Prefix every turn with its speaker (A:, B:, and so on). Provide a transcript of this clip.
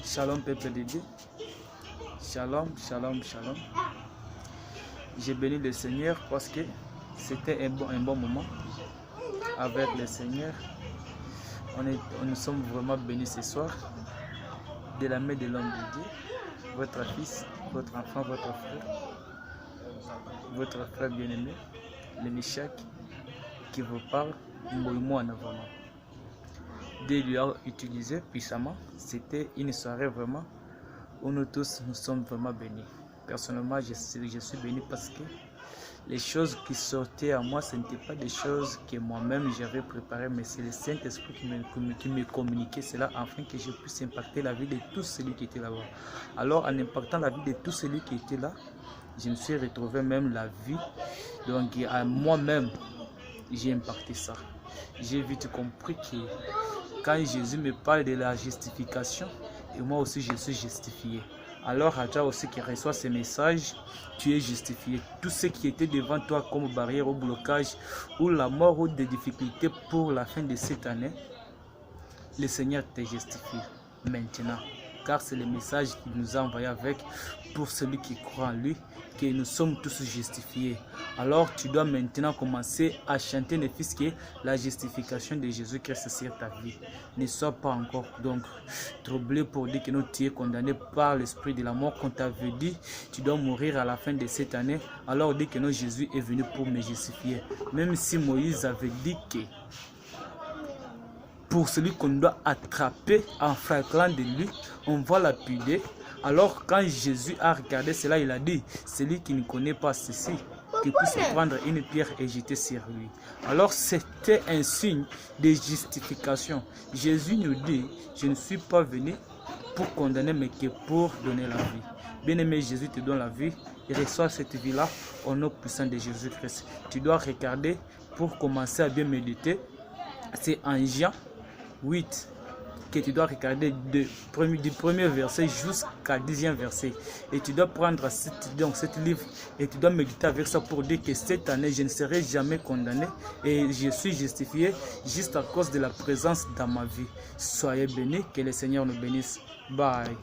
A: Shalom peuple de Dieu. Shalom, shalom, shalom. J'ai béni le Seigneur parce que c'était un bon moment avec le Seigneur. Nous sommes vraiment bénis ce soir de la main de l'homme de Dieu, votre fils, votre enfant, votre frère bien-aimé, le Meshach qui vous parle, moi en avant. Dieu lui a utilisé puissamment. C'était une soirée vraiment où nous tous nous sommes vraiment bénis. Personnellement, je suis béni parce que les choses qui sortaient à moi, ce n'étaient pas des choses que moi-même j'avais préparées, mais c'est le Saint-Esprit qui me communiquait cela afin que je puisse impacter la vie de tous celui qui était là-bas. Alors, en impactant la vie de tous celui qui était là, je me suis retrouvé même la vie. Donc, à moi-même, j'ai impacté ça. J'ai vite compris que quand Jésus me parle de la justification, et moi aussi je suis justifié. Alors à toi aussi qui reçoit ces messages, tu es justifié. Tout ce qui était devant toi comme barrière ou blocage, ou la mort ou des difficultés pour la fin de cette année, le Seigneur te justifie maintenant. Car c'est le message qu'il nous a envoyé avec pour celui qui croit en lui, que nous sommes tous justifiés. Alors tu dois maintenant commencer à chanter le fils que la justification de Jésus-Christ sur ta vie. Ne sois pas encore donc troublé pour dire que tu es condamné par l'esprit de la mort qu'on t'avait dit. Tu dois mourir à la fin de cette année. Alors dis que Jésus est venu pour me justifier. Même si Moïse avait dit que pour celui qu'on doit attraper en fraclant de lui, on va lapider. Alors quand Jésus a regardé cela, il a dit, celui qui ne connaît pas ceci, qu'il puisse prendre une pierre et jeter sur lui. Alors c'était un signe de justification. Jésus nous dit, je ne suis pas venu pour condamner, mais que pour donner la vie. Bien-aimé, Jésus te donne la vie. Il reçoit cette vie-là au nom puissant de Jésus-Christ. Tu dois regarder pour commencer à bien méditer. C'est en Jean 8 que tu dois regarder du premier verset jusqu'à 10e verset. Et tu dois prendre cet livre et tu dois méditer avec ça pour dire que cette année, je ne serai jamais condamné et je suis justifié juste à cause de la présence dans ma vie. Soyez bénis, que le Seigneur nous bénisse. Bye.